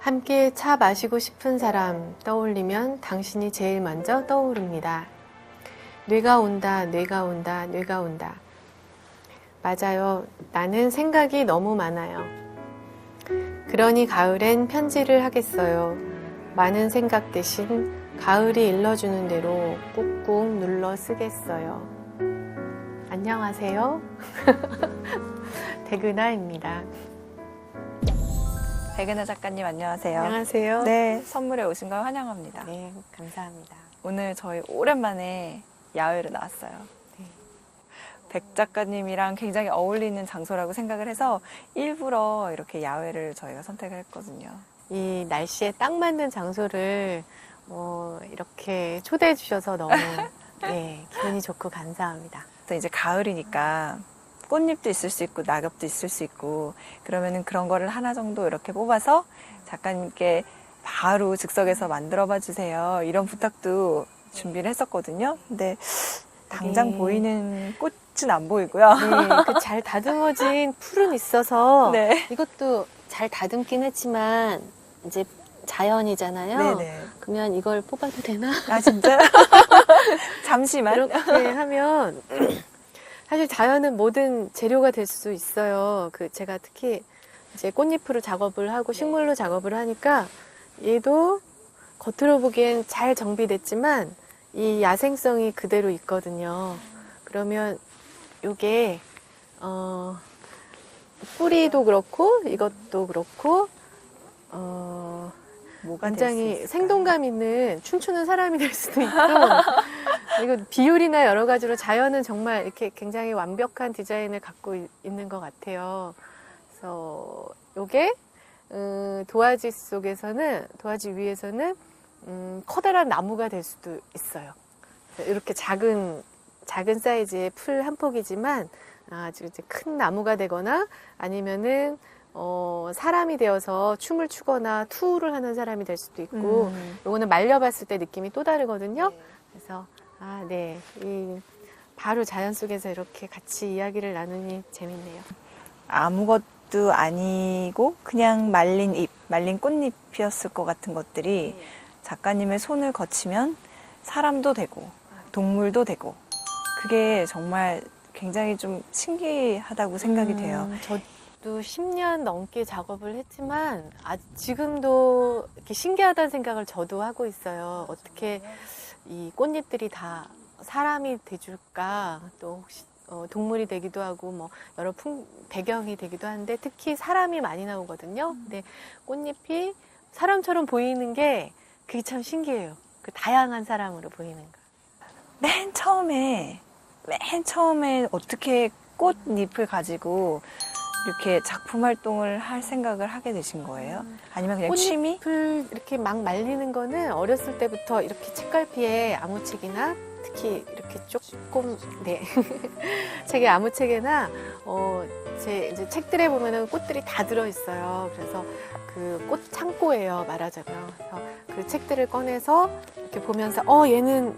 함께 차 마시고 싶은 사람 떠올리면 당신이 제일 먼저 떠오릅니다. 뇌가 온다, 뇌가 온다, 뇌가 온다. 맞아요. 나는 생각이 너무 많아요. 그러니 가을엔 편지를 하겠어요. 많은 생각 대신 가을이 일러주는 대로 꾹꾹 눌러 쓰겠어요. 안녕하세요. 백은하입니다. 백은하 작가님 안녕하세요. 안녕하세요. 네, 선물에 오신 걸 환영합니다. 네, 감사합니다. 오늘 저희 오랜만에 야외로 나왔어요. 네. 백 작가님이랑 굉장히 어울리는 장소라고 생각을 해서 일부러 이렇게 야외를 저희가 선택을 했거든요. 이 날씨에 딱 맞는 장소를 이렇게 초대해 주셔서 너무 네, 기분이 좋고 감사합니다. 또 이제 가을이니까 꽃잎도 있을 수 있고 낙엽도 있을 수 있고 그러면은 그런 거를 하나 정도 이렇게 뽑아서 작가님께 바로 즉석에서 만들어 봐 주세요. 이런 부탁도 준비를 했었거든요. 근데 당장 네. 보이는 꽃은 안 보이고요. 네, 그 잘 다듬어진 풀은 있어서 네. 이것도 잘 다듬긴 했지만 이제 자연이잖아요. 네네. 그러면 이걸 뽑아도 되나? 아 진짜? 잠시만. 이렇게 하면 사실 자연은 모든 재료가 될 수 있어요. 제가 특히 이제 꽃잎으로 작업을 하고 식물로 작업을 하니까 얘도 겉으로 보기엔 잘 정비됐지만 이 야생성이 그대로 있거든요. 그러면 요게 뿌리도 그렇고 이것도 그렇고 뭐가 굉장히 생동감 있는 춤추는 사람이 될 수도 있고 그리고 비율이나 여러 가지로 자연은 정말 이렇게 굉장히 완벽한 디자인을 갖고 있는 것 같아요. 그래서 요게 도화지 속에서는 도화지 위에서는 커다란 나무가 될 수도 있어요. 이렇게 작은 사이즈의 풀 한 폭이지만 아주 이제 큰 나무가 되거나 아니면은 사람이 되어서 춤을 추거나 투우를 하는 사람이 될 수도 있고 요거는 말려봤을 때 느낌이 또 다르거든요. 그래서 네, 바로 자연 속에서 이렇게 같이 이야기를 나누니 재밌네요. 아무것도 아니고 그냥 말린 잎, 말린 꽃잎이었을 것 같은 것들이 작가님의 손을 거치면 사람도 되고 동물도 되고 그게 정말 굉장히 좀 신기하다고 생각이 돼요. 저도 10년 넘게 작업을 했지만 지금도 이렇게 신기하다는 생각을 저도 하고 있어요. 어떻게 이 꽃잎들이 다 사람이 돼줄까? 또 혹시 동물이 되기도 하고 뭐 여러 배경이 되기도 하는데 특히 사람이 많이 나오거든요. 근데 꽃잎이 사람처럼 보이는 게 그게 참 신기해요. 그 다양한 사람으로 보이는 거. 맨 처음에 어떻게 꽃잎을 가지고 이렇게 작품 활동을 할 생각을 하게 되신 거예요? 아니면 그냥 취미? 꽃잎을 이렇게 막 말리는 거는 어렸을 때부터 이렇게 책갈피에 아무책이나 특히 이렇게 조금 책에 아무책에나 제 이제 책들에 보면은 꽃들이 다 들어 있어요. 그래서 그 꽃 창고예요, 말하자면. 그래서 그 책들을 꺼내서 이렇게 보면서 얘는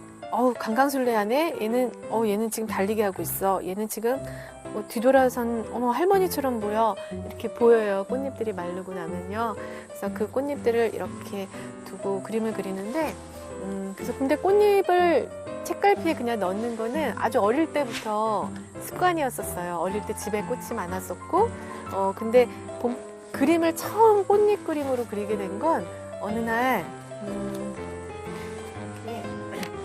강강술래하네. 얘는 지금 달리기 하고 있어. 얘는 지금 뒤돌아선 할머니처럼 보여. 이렇게 보여요. 꽃잎들이 마르고 나면요. 그래서 그 꽃잎들을 이렇게 두고 그림을 그리는데 그래서 근데 꽃잎을 책갈피에 그냥 넣는 거는 아주 어릴 때부터 습관이었었어요. 어릴 때 집에 꽃이 많았었고 근데 그림을 처음 꽃잎 그림으로 그리게 된 건 어느 날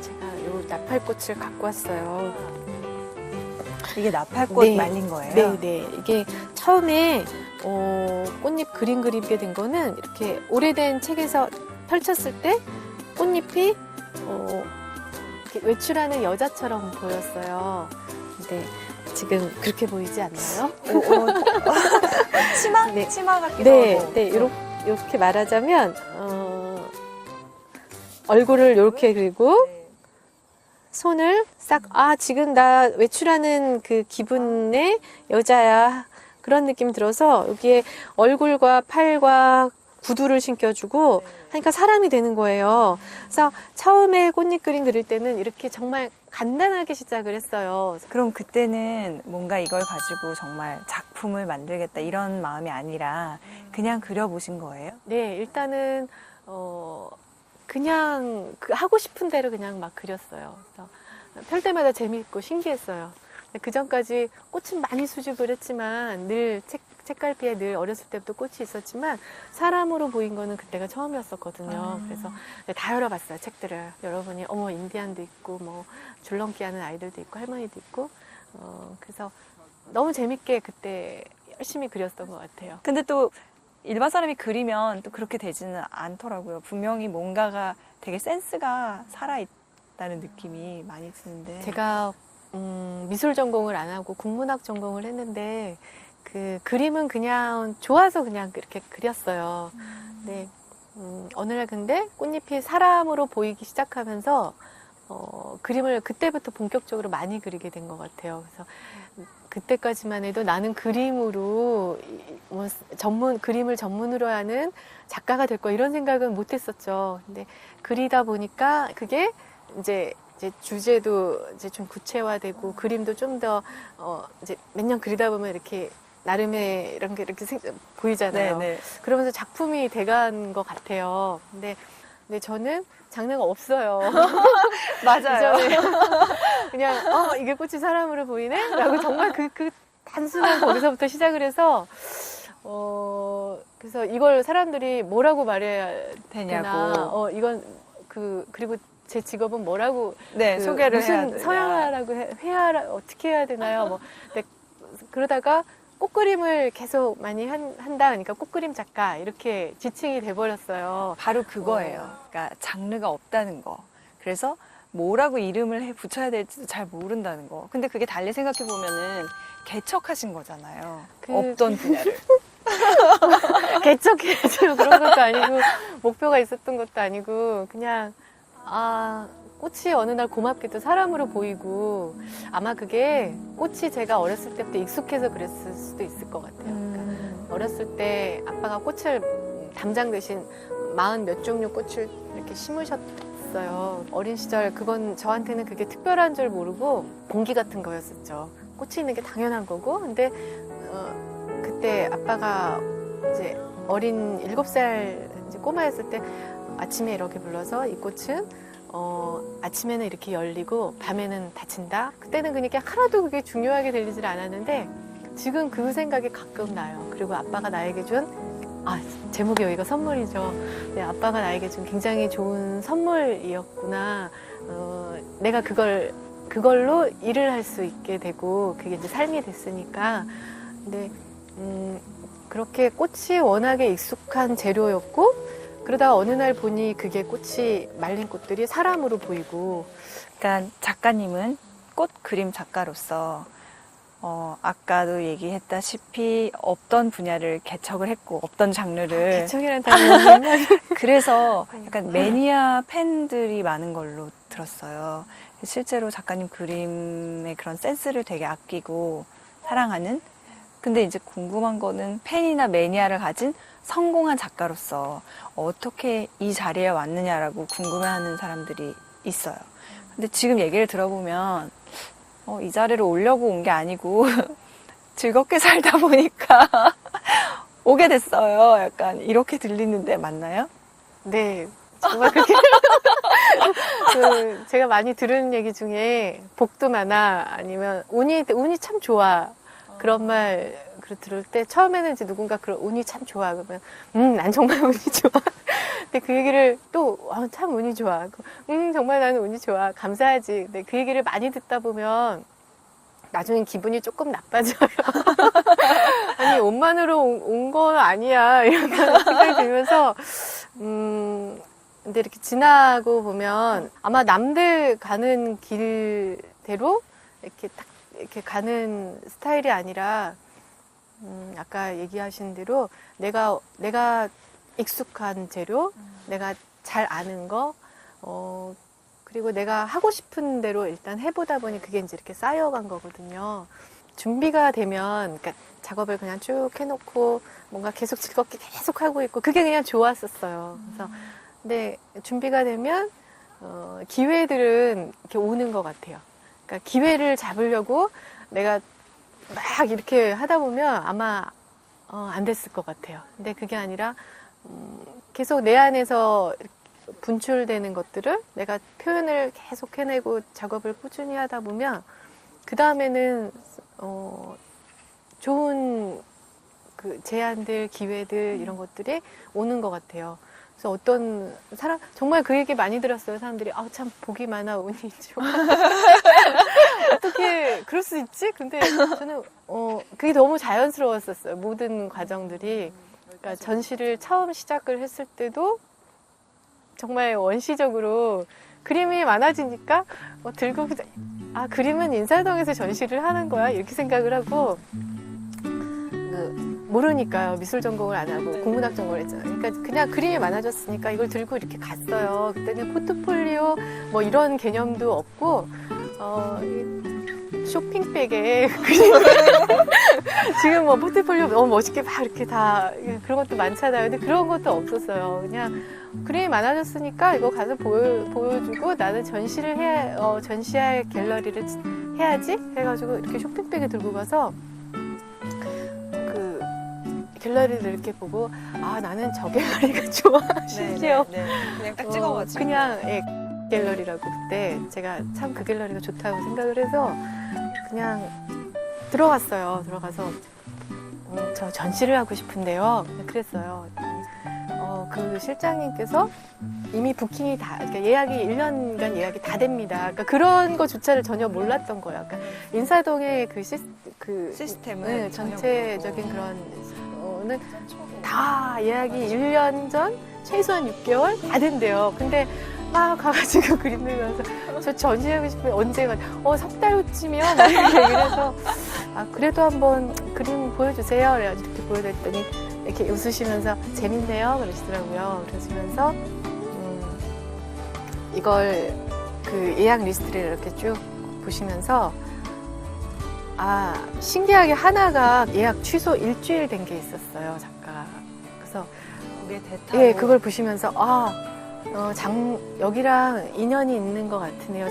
제가 요 나팔꽃을 갖고 왔어요. 이게 나팔꽃 네. 말린 거예요? 네. 이게 처음에 꽃잎 그림 그리게 된 거는 이렇게 오래된 책에서 펼쳤을 때 꽃잎이 이렇게 외출하는 여자처럼 보였어요. 근데 지금 그렇게 보이지 않나요? 치마? 네. 치마 같기도 네, 하고. 네. 이렇게 말하자면 얼굴을 이렇게 그리고 손을 싹 지금 나 외출하는 그 기분의 여자야 그런 느낌이 들어서 여기에 얼굴과 팔과 구두를 신겨주고 하니까 사람이 되는 거예요. 그래서 처음에 꽃잎 그림 그릴 때는 이렇게 정말 간단하게 시작을 했어요. 그럼 그때는 뭔가 이걸 가지고 정말 작품을 만들겠다 이런 마음이 아니라 그냥 그려보신 거예요? 네, 일단은 그냥 하고 싶은 대로 그냥 막 그렸어요. 그래서 펼 때마다 재미있고 신기했어요. 그 전까지 꽃은 많이 수집을 했지만 늘 책갈피에 늘 어렸을 때부터 꽃이 있었지만 사람으로 보인 거는 그때가 처음이었었거든요. 그래서 다 열어봤어요, 책들을. 여러분이 어머 인디안도 있고 뭐 줄넘기 하는 아이들도 있고 할머니도 있고 그래서 너무 재밌게 그때 열심히 그렸던 것 같아요. 근데 또 일반 사람이 그리면 또 그렇게 되지는 않더라고요. 분명히 뭔가가 되게 센스가 살아있다는 느낌이 많이 드는데. 제가 미술 전공을 안 하고 국문학 전공을 했는데 그 그림은 그냥 좋아서 그냥 이렇게 그렸어요. 근데 어느 날 근데 꽃잎이 사람으로 보이기 시작하면서 그림을 그때부터 본격적으로 많이 그리게 된 것 같아요. 그래서 그때까지만 해도 나는 그림으로 그림을 전문으로 하는 작가가 될 거야 이런 생각은 못 했었죠. 근데 그리다 보니까 그게 이제 주제도 이제 좀 구체화되고 그림도 좀 더 이제 몇 년 그리다 보면 이렇게 나름의 이런 게 이렇게 보이잖아요. 네네. 그러면서 작품이 돼간 것 같아요. 근데 저는 장르가 없어요. 맞아요. 이전에 그냥 이게 꽃이 사람으로 보이네? 라고 정말 그 단순한 거기서부터 시작을 해서 그래서 이걸 사람들이 뭐라고 말해야 되나 되냐고. 이건 그리고 제 직업은 뭐라고 네, 소개를 해야 무슨 되냐. 서양화라고 어떻게 해야 되나요? 뭐 근데 그러다가 꽃그림을 계속 많이 한다 그러니까 꽃그림 작가 이렇게 지칭이 돼버렸어요. 바로 그거예요. 그러니까 장르가 없다는 거. 그래서 뭐라고 이름을 붙여야 될지도 잘 모른다는 거. 근데 그게 달리 생각해 보면은 개척하신 거잖아요. 없던 분야를. 개척해야죠. 그런 것도 아니고 목표가 있었던 것도 아니고 그냥 꽃이 어느 날 고맙게도 사람으로 보이고 아마 그게 꽃이 제가 어렸을 때부터 익숙해서 그랬을 수도 있을 것 같아요. 그러니까 어렸을 때 아빠가 꽃을 담장 대신 40몇 종류 꽃을 이렇게 심으셨어요. 어린 시절 그건 저한테는 그게 특별한 줄 모르고 공기 같은 거였었죠. 꽃이 있는 게 당연한 거고 근데 그때 아빠가 이제 어린 7살 이제 꼬마였을 때 아침에 이렇게 불러서 이 꽃은 아침에는 이렇게 열리고 밤에는 닫힌다. 그때는 그러니까 하나도 그게 중요하게 들리질 않았는데 지금 그 생각이 가끔 나요. 그리고 아빠가 나에게 준 제목이 여기가 선물이죠. 네, 아빠가 나에게 준 굉장히 좋은 선물이었구나. 내가 그걸로 일을 할 수 있게 되고 그게 이제 삶이 됐으니까. 근데 그렇게 꽃이 워낙에 익숙한 재료였고 그러다가 어느 날 보니 그게 꽃이 말린 꽃들이 사람으로 보이고. 그러니까 작가님은 꽃 그림 작가로서 아까도 얘기했다시피 없던 분야를 개척을 했고 없던 장르를 개척이라는 단어는 그래서 약간 매니아 팬들이 많은 걸로 들었어요. 실제로 작가님 그림의 그런 센스를 되게 아끼고 사랑하는. 근데 이제 궁금한 거는 팬이나 매니아를 가진 성공한 작가로서 어떻게 이 자리에 왔느냐라고 궁금해하는 사람들이 있어요. 근데 지금 얘기를 들어보면 이 자리를 오려고 온 게 아니고 즐겁게 살다 보니까 오게 됐어요. 약간 이렇게 들리는데 맞나요? 네, 정말 그렇게 제가 많이 들은 얘기 중에 복도 많아 아니면 운이 참 좋아 그런 말 들을 때 처음에는 이제 누군가 그런 운이 참 좋아 그러면 난 정말 운이 좋아. 근데 그 얘기를 또 참 운이 좋아. 정말 나는 운이 좋아. 감사하지. 근데 그 얘기를 많이 듣다 보면 나중엔 기분이 조금 나빠져요. 아니 옷만으로 온 건 아니야 이런 생각이 들면서 근데 이렇게 지나고 보면 아마 남들 가는 길대로 이렇게 가는 스타일이 아니라 아까 얘기하신 대로 내가 익숙한 재료, 내가 잘 아는 거, 그리고 내가 하고 싶은 대로 일단 해보다 보니 그게 이제 이렇게 쌓여간 거거든요. 준비가 되면, 그러니까 작업을 그냥 쭉 해놓고 뭔가 계속 즐겁게 계속 하고 있고 그게 그냥 좋았었어요. 그래서 근데 준비가 되면 기회들은 이렇게 오는 것 같아요. 그러니까 기회를 잡으려고 내가 막 이렇게 하다 보면 아마 안 됐을 것 같아요. 근데 그게 아니라 계속 내 안에서 분출되는 것들을 내가 표현을 계속 해내고 작업을 꾸준히 하다 보면 그 다음에는 좋은 그 제안들, 기회들 이런 것들이 오는 것 같아요. 그래서 어떤 사람 정말 그 얘기 많이 들었어요. 사람들이 참 복이 많아 운이 좋아. 어떻게 그럴 수 있지? 근데 저는 그게 너무 자연스러웠었어요. 모든 과정들이. 그러니까 전시를 처음 시작을 했을 때도 정말 원시적으로 그림이 많아지니까 들고 그림은 인사동에서 전시를 하는 거야 이렇게 생각을 하고 모르니까요. 미술 전공을 안 하고 국문학 전공을 했잖아요. 그러니까 그냥 그림이 많아졌으니까 이걸 들고 이렇게 갔어요. 그때는 포트폴리오 뭐 이런 개념도 없고 쇼핑백에 지금 뭐 포트폴리오 너무 멋있게 막 이렇게 다 그런 것도 많잖아요. 근데 그런 것도 없었어요. 그냥 그림이 많아졌으니까 이거 가서 보여주고 나는 전시를 전시할 갤러리를 해야지 해가지고 이렇게 쇼핑백에 들고 가서 그 갤러리를 이렇게 보고 나는 저 갤러리가 좋아. 심지어 그냥 딱 찍어가지고 그냥 갤러리라고 그때 제가 참 그 갤러리가 좋다고 생각을 해서 그냥 들어갔어요. 들어가서 저 전시를 하고 싶은데요. 그랬어요. 그 실장님께서 이미 부킹이 그러니까 예약이 1년간 예약이 다 됩니다. 그러니까 그런 거조차를 전혀 몰랐던 거예요. 그러니까 인사동의 그 시스템은 전체적인 그런 거는 다 예약이 1년 전, 최소한 6개월 다 된대요. 근데 막 가가지고 그림 그리면서 저 전시하고 싶으면 언제 가? 석 달 후쯤이요? 막 이렇게 얘기를 해서 그래도 한번 그림 보여주세요. 그래가지고 이렇게 보여드렸더니 이렇게 웃으시면서 재밌네요. 그러시더라고요. 그러시면서 이걸 그 예약 리스트를 이렇게 쭉 보시면서 신기하게 하나가 예약 취소 일주일 된 게 있었어요. 작가. 그래서 예, 그걸 보시면서 여기랑 인연이 있는 것 같으네요.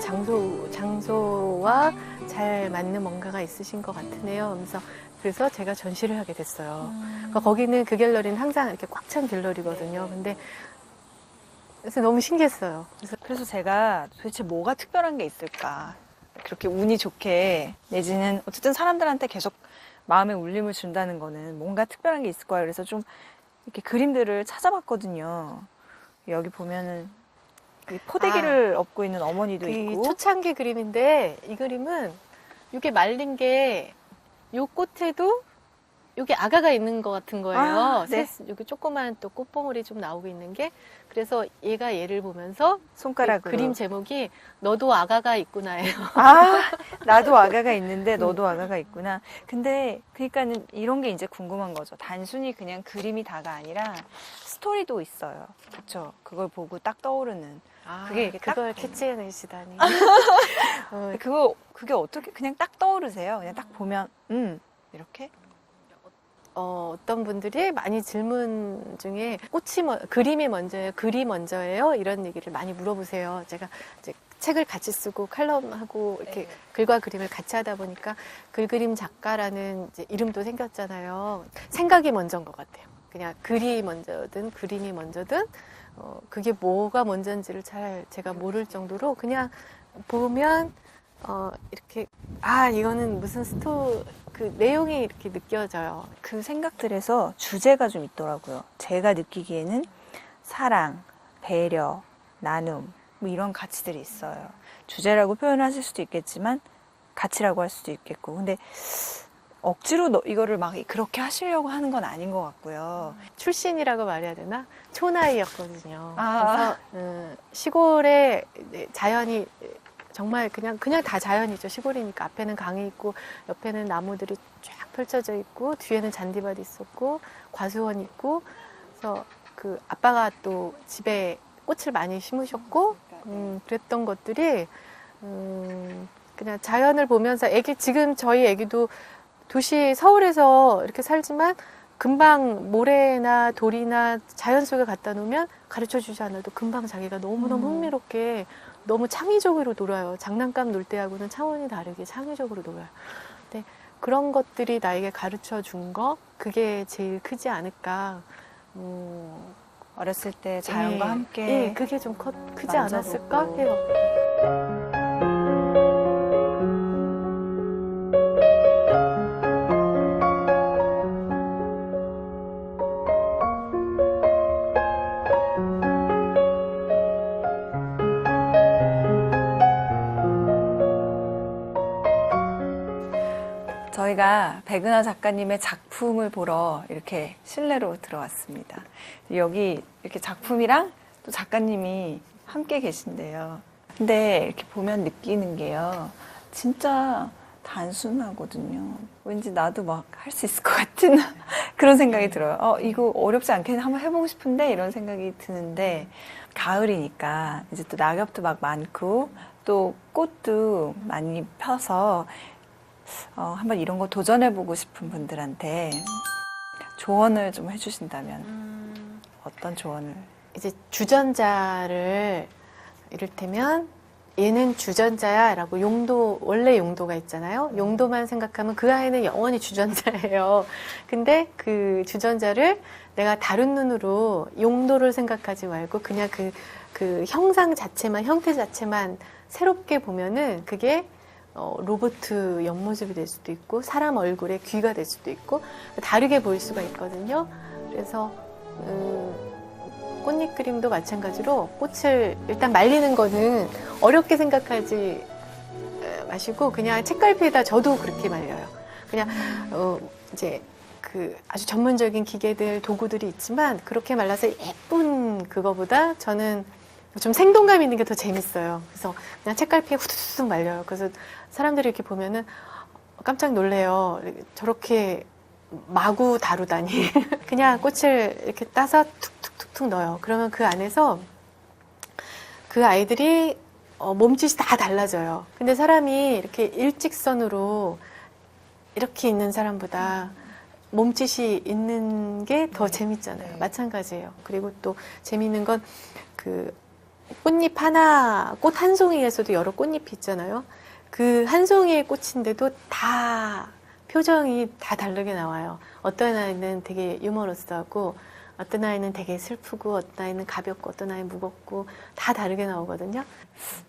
장소와 잘 맞는 뭔가가 있으신 것 같으네요. 그래서 제가 전시를 하게 됐어요. 그러니까 거기는 그 갤러리는 항상 이렇게 꽉 찬 갤러리거든요. 근데 그래서 너무 신기했어요. 그래서 제가 도대체 뭐가 특별한 게 있을까? 그렇게 운이 좋게 내지는 어쨌든 사람들한테 계속 마음에 울림을 준다는 거는 뭔가 특별한 게 있을 거예요. 그래서 좀 이렇게 그림들을 찾아봤거든요. 여기 보면은 포대기를 업고 있는 어머니도 있고 초창기 그림인데 이 그림은 이게 말린 게 요 꽃에도 여기 아가가 있는 것 같은 거예요. 네. 여기 조그만 또 꽃봉오리 좀 나오고 있는 게 그래서 얘를 보면서 손가락으로 그림 제목이 너도 아가가 있구나예요. 나도 아가가 있는데 너도 아가가 있구나. 근데 그러니까는 이런 게 이제 궁금한 거죠. 단순히 그냥 그림이 다가 아니라 스토리도 있어요. 그렇죠? 그걸 보고 딱 떠오르는. 그게 이렇게 그걸 캐치해내시다니. 그게 어떻게 그냥 딱 떠오르세요? 그냥 딱 보면 이렇게. 어떤 분들이 많이 질문 중에 그림이 먼저예요? 글이 먼저예요? 이런 얘기를 많이 물어보세요. 제가 이제 책을 같이 쓰고 칼럼하고 이렇게 글과 그림을 같이 하다 보니까 글그림 작가라는 이제 이름도 생겼잖아요. 생각이 먼저인 것 같아요. 그냥 글이 먼저든 그림이 먼저든 그게 뭐가 먼저인지를 잘 제가 모를 정도로 그냥 보면 이렇게 이거는 무슨 그 내용이 이렇게 느껴져요. 그 생각들에서 주제가 좀 있더라고요. 제가 느끼기에는 사랑, 배려, 나눔 뭐 이런 가치들이 있어요. 주제라고 표현하실 수도 있겠지만 가치라고 할 수도 있겠고 근데 억지로 이거를 막 그렇게 하시려고 하는 건 아닌 것 같고요. 출신이라고 말해야 되나? 촌아이였거든요. 그래서 시골에 자연이 정말 그냥 다 자연이죠. 시골이니까 앞에는 강이 있고 옆에는 나무들이 쫙 펼쳐져 있고 뒤에는 잔디밭이 있었고 과수원 있고 그래서 그 아빠가 또 집에 꽃을 많이 심으셨고 그랬던 것들이 그냥 자연을 보면서 지금 저희 애기도 도시 서울에서 이렇게 살지만 금방 모래나 돌이나 자연 속에 갖다 놓으면 가르쳐 주지 않아도 금방 자기가 너무너무 흥미롭게 너무 창의적으로 놀아요. 장난감 놀 때하고는 차원이 다르게 창의적으로 놀아요. 근데 그런 것들이 나에게 가르쳐 준 거, 그게 제일 크지 않을까. 어렸을 때 자연과 예, 함께 예, 그게 좀 크지 않았을까 만져보고. 해요. 저희가 백은하 작가님의 작품을 보러 이렇게 실내로 들어왔습니다. 여기 이렇게 작품이랑 또 작가님이 함께 계신데요. 근데 이렇게 보면 느끼는 게요. 진짜 단순하거든요. 왠지 나도 막 할 수 있을 것 같은 그런 생각이 들어요. 이거 어렵지 않겠네. 한번 해보고 싶은데 이런 생각이 드는데 가을이니까 이제 또 낙엽도 막 많고 또 꽃도 많이 펴서 한번 이런 거 도전해보고 싶은 분들한테 조언을 좀 해주신다면 어떤 조언을? 이제 주전자를 이를테면 얘는 주전자야 라고 원래 용도가 있잖아요. 용도만 생각하면 그 아이는 영원히 주전자예요. 근데 그 주전자를 내가 다른 눈으로 용도를 생각하지 말고 그냥 그 형상 자체만, 형태 자체만 새롭게 보면은 그게 로봇 옆모습이 될 수도 있고 사람 얼굴에 귀가 될 수도 있고 다르게 보일 수가 있거든요. 그래서 꽃잎 그림도 마찬가지로 꽃을 일단 말리는 거는 어렵게 생각하지 마시고 그냥 책갈피에다 저도 그렇게 말려요. 그냥 이제 그 아주 전문적인 기계들 도구들이 있지만 그렇게 말라서 예쁜 그거보다 저는 좀 생동감 있는 게 더 재밌어요. 그래서 그냥 책갈피에 후두둑 말려요. 그래서 사람들이 이렇게 보면은 깜짝 놀래요. 저렇게 마구 다루다니. 그냥 꽃을 이렇게 따서 툭툭툭툭 넣어요. 그러면 그 안에서 그 아이들이 몸짓이 다 달라져요. 근데 사람이 이렇게 일직선으로 이렇게 있는 사람보다 몸짓이 있는 게 더 재밌잖아요. 마찬가지예요. 그리고 또 재미있는 건 그 꽃잎 하나, 꽃 한 송이에서도 여러 꽃잎이 있잖아요. 그 한 송이의 꽃인데도 다 표정이 다 다르게 나와요. 어떤 아이는 되게 유머러스하고 어떤 아이는 되게 슬프고 어떤 아이는 가볍고 어떤 아이는 무겁고 다 다르게 나오거든요.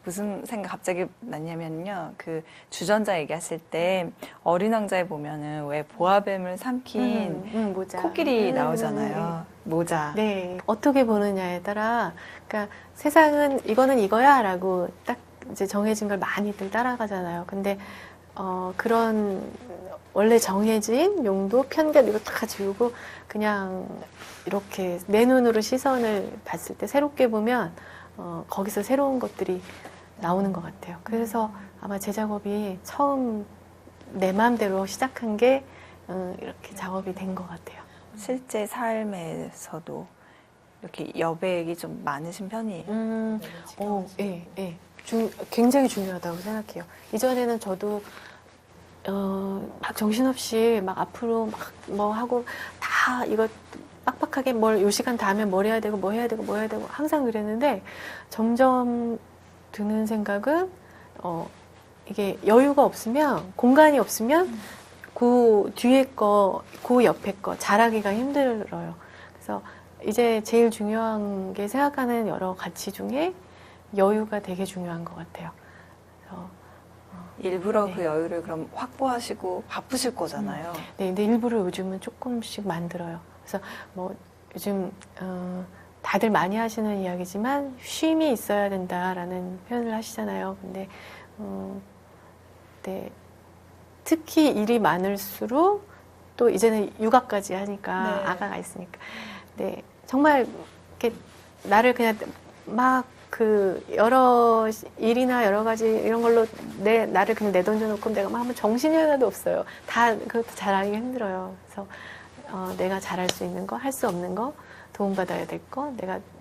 무슨 생각 갑자기 났냐면요. 그 주전자 얘기하실 때 어린 왕자에 보면은 왜 보아뱀을 삼킨 모자. 코끼리 나오잖아요. 모자. 네. 어떻게 보느냐에 따라, 그러니까 세상은 이거는 이거야 라고 딱 이제 정해진 걸 많이들 따라가잖아요. 근데, 그런 원래 정해진 용도, 편견 이거 다 지우고 그냥 이렇게 내 눈으로 시선을 봤을 때 새롭게 보면 거기서 새로운 것들이 나오는 것 같아요. 그래서 아마 제 작업이 처음 내 마음대로 시작한 게 이렇게 작업이 된 것 같아요. 실제 삶에서도 이렇게 여백이 좀 많으신 편이에요. 예, 예. 굉장히 중요하다고 생각해요. 이전에는 저도 막 정신없이 막 앞으로 막 뭐 하고 다 이거 빡빡하게 요 시간 다 하면 뭘 해야 되고 뭐 해야 되고 뭐 해야 되고 항상 그랬는데 점점 드는 생각은 이게 여유가 없으면 공간이 없으면 그 뒤에 거, 그 옆에 거 잘하기가 힘들어요. 그래서 이제 제일 중요한 게 생각하는 여러 가치 중에 여유가 되게 중요한 것 같아요. 그래서 일부러 네. 그 여유를 그럼 확보하시고 바쁘실 거잖아요. 네, 근데 일부러 요즘은 조금씩 만들어요. 그래서 뭐 요즘 다들 많이 하시는 이야기지만 쉼이 있어야 된다라는 표현을 하시잖아요. 근데 네, 특히 일이 많을수록 또 이제는 육아까지 하니까 네. 아가가 있으니까 네, 정말 이렇게 나를 그냥 막 그 여러 일이나 여러 가지 이런 걸로 나를 그냥 내던져 놓고 내가 막 하면 정신이 하나도 없어요. 다 그것도 잘하기가 힘들어요. 그래서 내가 잘할 수 있는 거, 할 수 없는 거, 도움받아야 될 거,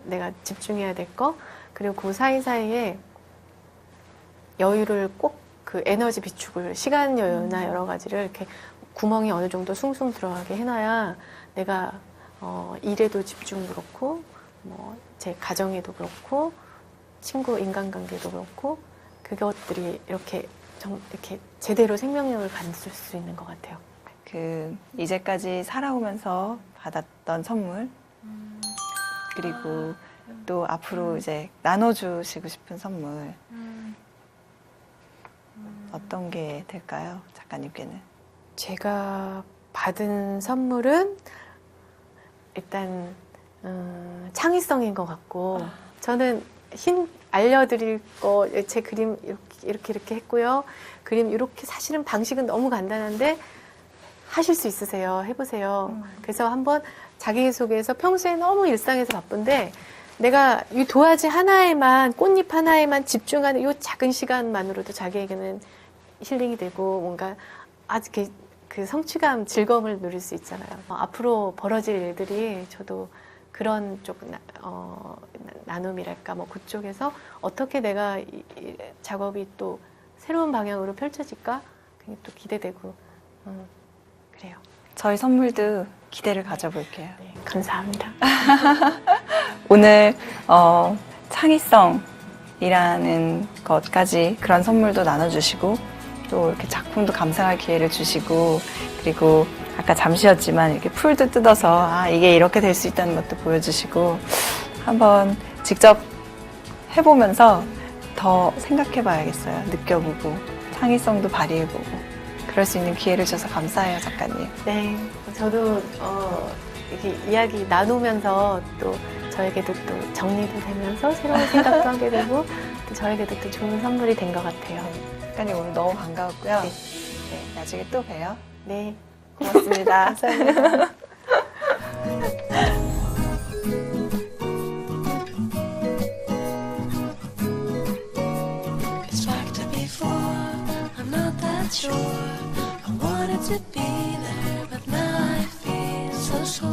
내가 집중해야 될 거, 그리고 그 사이사이에 여유를 꼭 그 에너지 비축을, 시간 여유나 여러 가지를 이렇게 구멍이 어느 정도 숭숭 들어가게 해놔야 내가 일에도 집중 그렇고, 뭐 제 가정에도 그렇고, 친구 인간관계도 그렇고, 그것들이 이렇게 좀 이렇게 제대로 생명력을 가질 수 있는 것 같아요. 그 이제까지 살아오면서 받았던 선물 그리고 또 앞으로 이제 나눠주시고 싶은 선물 어떤 게 될까요, 작가님께는? 제가 받은 선물은 일단 창의성인 것 같고 저는 알려드릴 거 제 그림 이렇게 했고요. 그림 이렇게 사실은 방식은 너무 간단한데 하실 수 있으세요. 해보세요. 그래서 한번 자기소개에서 평소에 너무 일상에서 바쁜데 내가 이 도화지 하나에만 꽃잎 하나에만 집중하는 이 작은 시간만으로도 자기에게는 힐링이 되고 뭔가 아주 그 성취감, 즐거움을 누릴 수 있잖아요. 앞으로 벌어질 일들이 저도 그런 쪽 나눔이랄까 뭐 그쪽에서 어떻게 내가 이 작업이 또 새로운 방향으로 펼쳐질까 그게 또 기대되고 그래요. 저희 선물도 기대를 가져볼게요. 네, 감사합니다. 오늘 창의성이라는 것까지 그런 선물도 나눠주시고 또 이렇게 작품도 감상할 기회를 주시고 그리고 아까 잠시였지만 이렇게 풀도 뜯어서 이게 이렇게 될 수 있다는 것도 보여주시고 한번 직접 해보면서 더 생각해봐야겠어요. 느껴보고 창의성도 발휘해보고 그럴 수 있는 기회를 주셔서 감사해요, 작가님. 네, 저도 이렇게 이야기 나누면서 또 저에게도 또 정리도 되면서 새로운 생각도 하게 되고 또 저에게도 또 좋은 선물이 된 것 같아요. 작가님 오늘 너무 반가웠고요. 네. 네, 나중에 또 봬요. 네, 고맙습니다. 감사합니다. It's like to before, I'm not that sure. I wanted to be there, but now I feel so sore.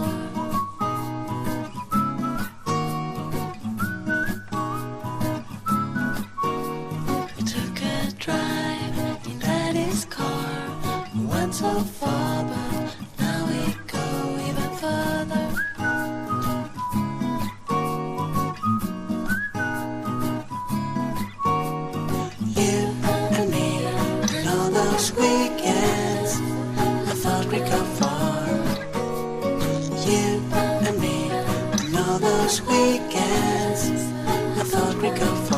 We took a drive in Daddy's car. We went so far, but now we go even further. You and me, and all those weekends, I thought we'd go far. You and me, and all those weekends, I thought we'd go far.